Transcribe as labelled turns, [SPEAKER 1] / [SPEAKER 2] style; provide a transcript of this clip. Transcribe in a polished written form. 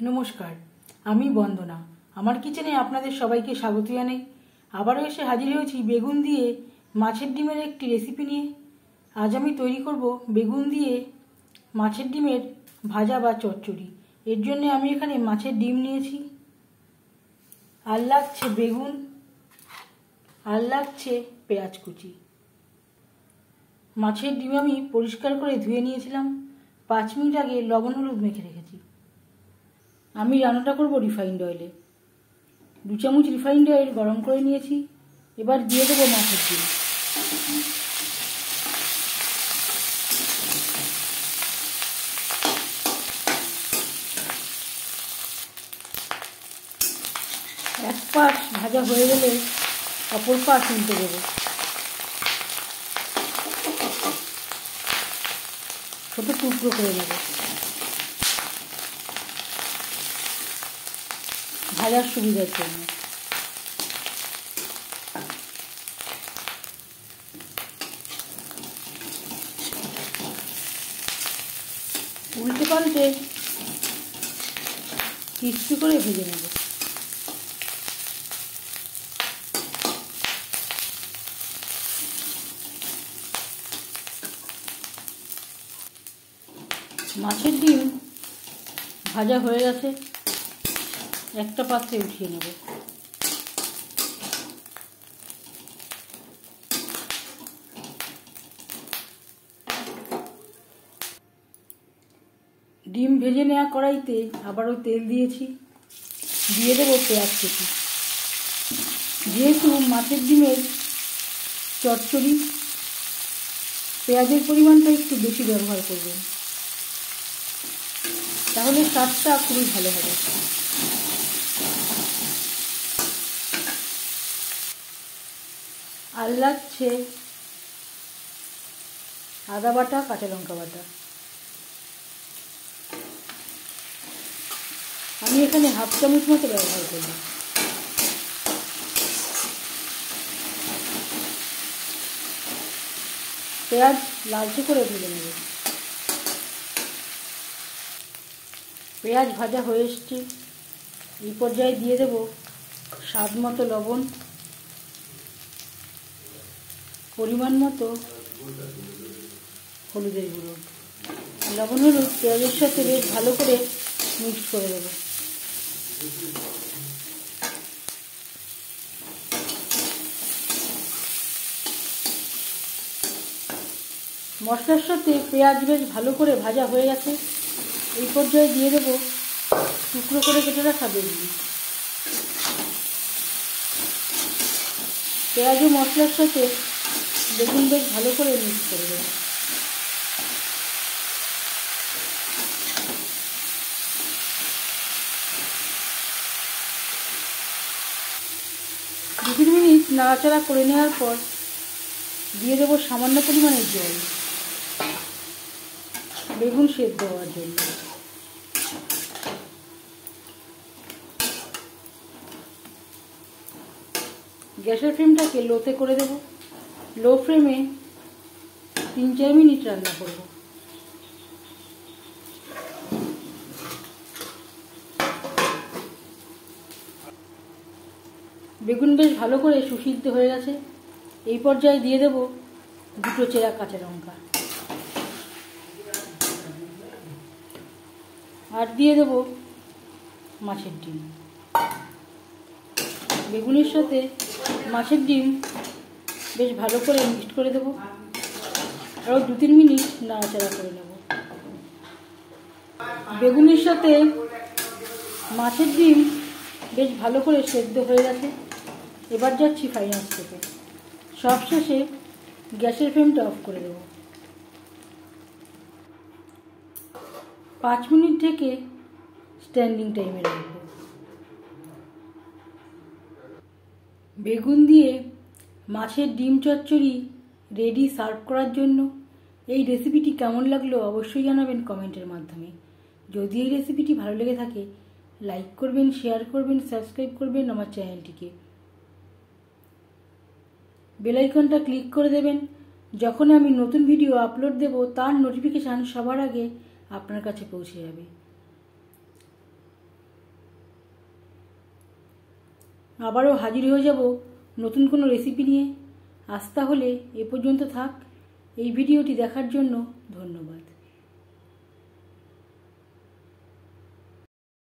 [SPEAKER 1] নমস্কার, আমি বন্দনা। আমার কিচেনে আপনাদের সবাইকে স্বাগত জানাই। আবারও এসে হাজির হয়েছি বেগুন দিয়ে মাছের ডিমের একটি রেসিপি নিয়ে। আজ আমি তৈরি করব বেগুন দিয়ে মাছের ডিমের ভাজা বা চচ্চড়ি। এর জন্য আমি এখানে মাছের ডিম নিয়েছি, আর লাগছে বেগুন, আর লাগছে পেঁয়াজ কুচি। মাছের ডিম আমি পরিষ্কার করে ধুয়ে নিয়েছিলাম, 5 মিনিট আগে লবণ হলুদ মেখে রেখেছি। আমি রান্নাটা করব রিফাইন্ড অয়েলে। 2 চামচ রিফাইন্ড অয়েল গরম করে নিয়েছি। এবার দিয়ে দেবো মাছের ডিম। এক পাশ ভাজা হয়ে গেলে অপর পাশ উল্টে দেবো। ছোট টুকরো করে দেবো ভাজার সুবিধার জন্য। উল্টে পাল্টে ক্রিস্পি করে ভেজে নেব। মাছের ডিম ভাজা হয়ে গেছে, একটা পাত্রে উঠিয়ে নেব। ডিম ভেজে নেওয়া কড়াইতে আবারও তেল দিয়েছি, দিয়ে দেবো পেঁয়াজ কুচি। যেহেতু মাছের ডিমের চচ্চড়ি, পেঁয়াজের পরিমাণটা একটু বেশি ব্যবহার করবেন, তাহলে স্বাদটা খুবই ভালো হবে। আর লাগছে আদা বাটা, কাঁচা লঙ্কা বাটা। আমি এখানে 1/2 চামচ মতো ব্যবহার করব। পেঁয়াজ লালচে করে ভেজে নেব। পেঁয়াজ ভাজা হয়ে এসছে, এই পর্যায়ে দিয়ে দেব স্বাদ মতো লবণ, পরিমাণ মতো হলুদের গুঁড়ো। লবণ হলুদ পেঁয়াজের সাথে বেশ ভালো করে মিক্স করে দেব। মশলার সাথে পেঁয়াজ বেশ ভালো করে ভাজা হয়ে গেছে, এই পর্যায়ে দিয়ে দেব টুকরো করে কেটে রাখা বেগুন। পেঁয়াজ ও মশলার সাথে বেগুন বেশ ভালো করে মিক্স করে দেব। দু 3 মিনিট নাড়াচাড়া করে নেওয়ার পর দিয়ে দেবো সামান্য পরিমাণের জল, বেগুন সেদ্ধ হওয়ার জন্য। গ্যাসের ফ্লেমটাকে লোতে করে দেব। লো ফ্লেমে 3-4 মিনিট রান্না করব। বেগুন বেশ ভালো করে সুসিদ্ধ হয়ে গেছে, এই পর্যায়ে দিয়ে দেব 2 চেরা কাঁচা লঙ্কা, আর দিয়ে দেব মাছের ডিম। বেগুনের সাথে মাছের ডিম বেশ ভালো করে মিক্সড করে দেব। আরও 2-3 মিনিট নাড়াচাড়া করে নেব। বেগুনের সাথে মাছের ডিম বেশ ভালো করে সেদ্ধ হয়ে গেছে, এবার যাচ্ছি ফাইনাল স্টেপে। সবশেষে গ্যাসের ফ্লেমটা অফ করে দেব। 5 মিনিট থেকে স্ট্যান্ডিং টাইমে রাখব। বেগুন দিয়ে মাছের ডিম চচ্চড়ি রেডি সার্ভ করার জন্য। এই রেসিপিটি কেমন লাগলো অবশ্যই জানাবেন কমেন্টের মাধ্যমে। যদি এই রেসিপিটি ভালো লেগে থাকে লাইক করবেন, শেয়ার করবেন, সাবস্ক্রাইব করবেন আমার চ্যানেলটিকে। বেল আইকনটা ক্লিক করে দেবেন, যখন আমি নতুন ভিডিও আপলোড দেব তার নোটিফিকেশান সবার আগে আপনার কাছে পৌঁছে যাবে। আবারও হাজির হয়ে যাব নতুন কোনো রেসিপি নিয়ে। আজ তাহলে এ পর্যন্ত থাক। এই ভিডিওটি দেখার জন্য ধন্যবাদ।